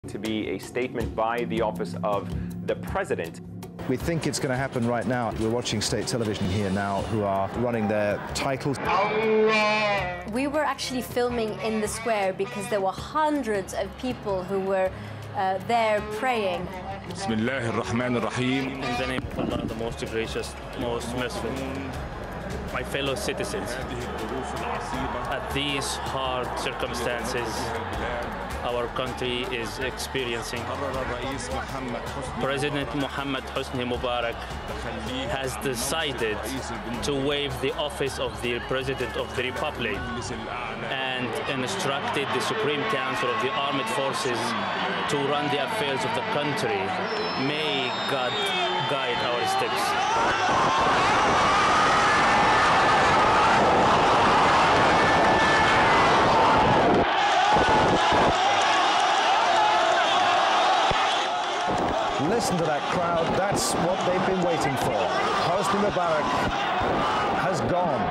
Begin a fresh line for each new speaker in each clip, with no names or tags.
to be a statement by the office of the president.
We think it's going to happen right now. We're watching state television here now who are running their titles.
We were actually filming in the square because there were hundreds of people who were there praying.
Bismillah ar-Rahman ar-Rahim.
In the name of Allah, the most gracious, most merciful. My fellow citizens, at these hard circumstances our country is experiencing, President Mohammed Hosni Mubarak has decided to waive the office of the President of the Republic and instructed the Supreme Council of the Armed Forces to run the affairs of the country. May God guide our steps.
Listen to that crowd. That's what they've been waiting for. Hosni Mubarak has gone.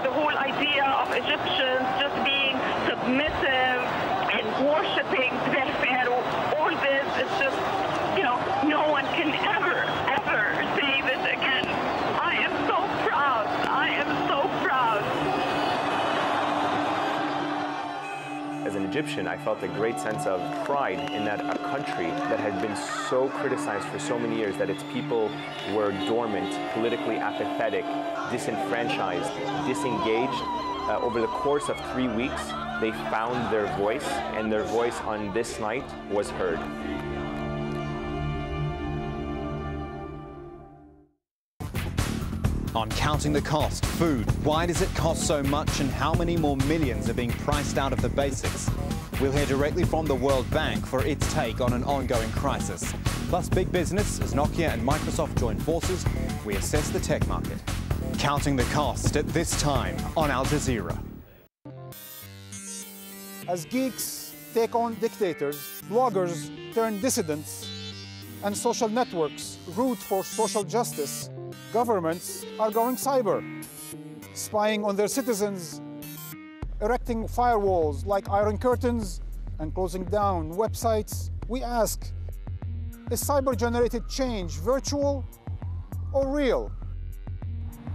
The whole idea of Egyptians just being submissive and worshipping their pharaoh, all this is just, you know, no one can ever say this again. I am so proud. I am so proud.
As an Egyptian, I felt a great sense of pride in that a country that had been so criticized for so many years, that its people were dormant, politically apathetic, disenfranchised, disengaged. Over the course of 3 weeks, they found their voice, and their voice on this night was heard.
On counting the cost, food, why does it cost so much and how many more millions are being priced out of the basics? We'll hear directly from the World Bank for its take on an ongoing crisis. Plus big business, as Nokia and Microsoft join forces, we assess the tech market. Counting the cost at this time on Al Jazeera.
As geeks take on dictators, bloggers turn dissidents, and social networks root for social justice, governments are going cyber, spying on their citizens, erecting firewalls like iron curtains, and closing down websites. We ask, is cyber-generated change virtual or real?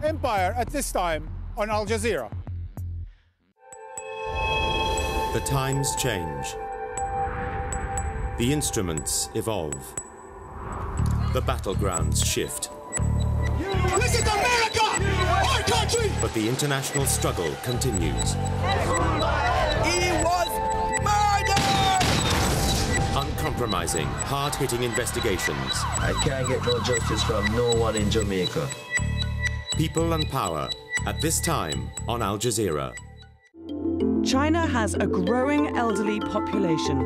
Empire at this time on Al Jazeera.
The times change. The instruments evolve. The battlegrounds shift.
This is America! Our country!
But the international struggle continues.
He was murdered!
Uncompromising, hard-hitting investigations.
I can't get no justice from no one in Jamaica.
People and power, at this time on Al Jazeera.
China has a growing elderly population,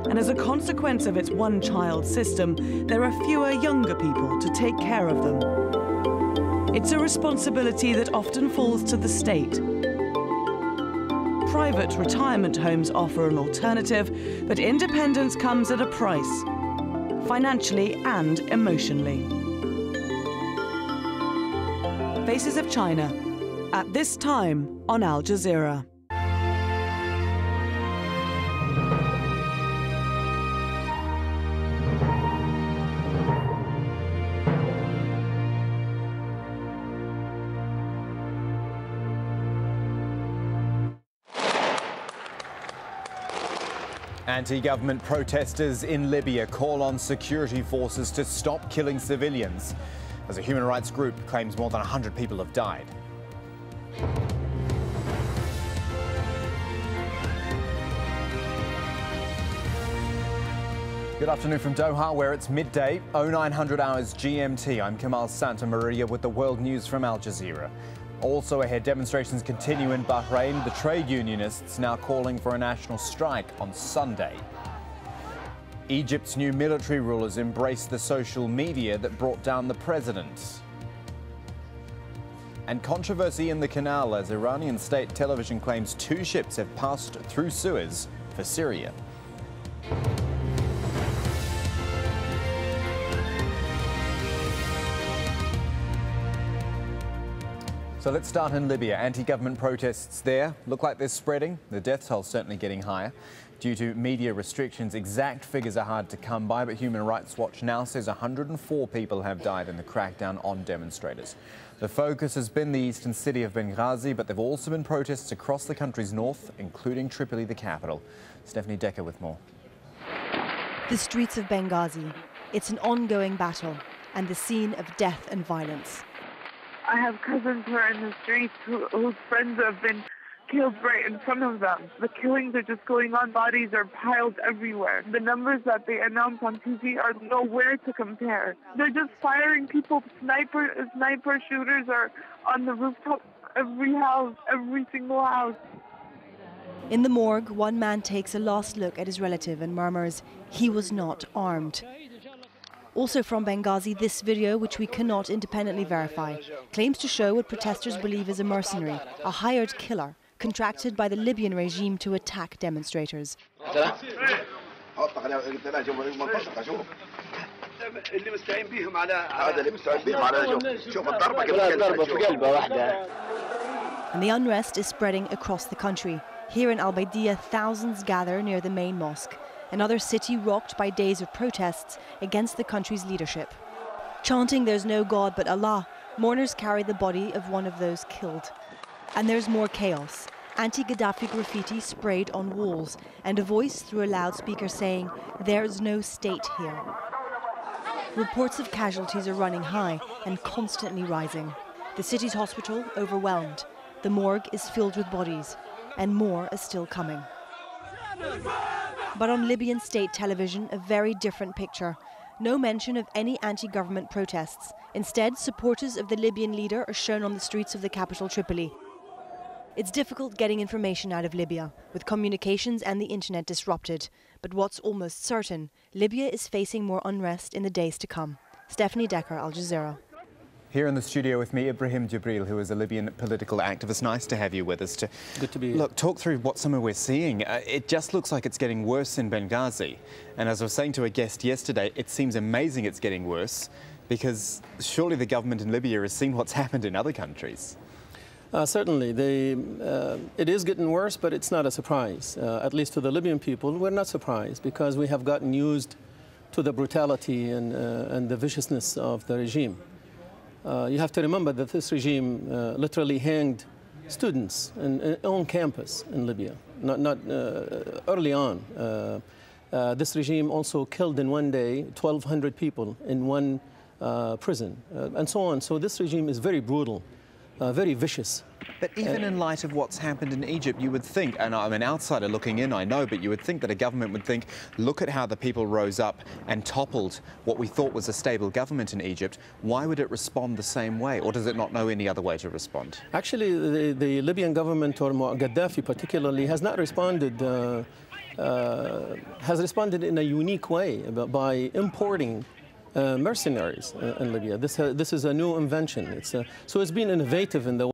and as a consequence of its one-child system, there are fewer younger people to take care of them. It's a responsibility that often falls to the state. Private retirement homes offer an alternative, but independence comes at a price, financially and emotionally. Faces of China, at this time on Al Jazeera.
Anti-government protesters in Libya call on security forces to stop killing civilians, as a human rights group claims more than 100 people have died. Good afternoon from Doha, where it's midday, 0900 hours GMT. I'm Kamal Santamaria with the world news from Al Jazeera. Also ahead, demonstrations continue in Bahrain. The trade unionists now calling for a national strike on Sunday. Egypt's new military rulers embrace the social media that brought down the president. And controversy in the canal as Iranian state television claims 2 ships have passed through Suez for Syria. So let's start in Libya. Anti-government protests there look like they're spreading. The death toll certainly getting higher. Due to media restrictions, exact figures are hard to come by, but Human Rights Watch now says 104 people have died in the crackdown on demonstrators. The focus has been the eastern city of Benghazi, but there have also been protests across the country's north, including Tripoli, the capital. Stephanie Decker with more.
The streets of Benghazi. It's an ongoing battle and the scene of death and violence.
I have cousins who are in the streets whose friends have been killed right in front of them. The killings are just going on. Bodies are piled everywhere. The numbers that they announce on TV are nowhere to compare. They're just firing people. Sniper shooters are on the rooftop. Every house, every single house.
In the morgue, one man takes a last look at his relative and murmurs, he was not armed. Also from Benghazi, this video, which we cannot independently verify, claims to show what protesters believe is a mercenary, a hired killer, contracted by the Libyan regime to attack demonstrators. And the unrest is spreading across the country. Here in Al-Baidiyah, thousands gather near the main mosque, another city rocked by days of protests against the country's leadership. Chanting "There's no God but Allah," mourners carry the body of one of those killed. And there's more chaos. Anti-Gaddafi graffiti sprayed on walls, and a voice through a loudspeaker saying, "There's no state here." Reports of casualties are running high and constantly rising. The city's hospital overwhelmed. The morgue is filled with bodies, and more is still coming. But on Libyan state television, a very different picture. No mention of any anti-government protests. Instead, supporters of the Libyan leader are shown on the streets of the capital, Tripoli. It's difficult getting information out of Libya, with communications and the internet disrupted. But what's almost certain, Libya is facing more unrest in the days to come. Stephanie Decker, AlJazeera.
Here in the studio with me, Ibrahim Jibril, who is a Libyan political activist. Nice to have you with us.
Good to be here.
Look, talk through what some of we're seeing. It just looks like it's getting worse in Benghazi. And as I was saying to a guest yesterday, it seems amazing it's getting worse because surely the government in Libya has seen what's happened in other countries.
Certainly. It is getting worse, but it's not a surprise. At least to the Libyan people, we're not surprised because we have gotten used to the brutality and the viciousness of the regime. You have to remember that this regime literally hanged students on campus in Libya, not early on. This regime also killed in one day 1,200 people in one prison, and so on. So this regime is very brutal, very vicious.
But even in light of what's happened in Egypt, you would think, and I'm an outsider looking in, I know, but you would think that a government would think, look at how the people rose up and toppled what we thought was a stable government in Egypt. Why would it respond the same way? Or does it not know any other way to respond?
Actually, the Libyan government, or Gaddafi particularly, has not responded, has responded in a unique way by importing mercenaries in Libya. This is a new invention. So it's been innovative in the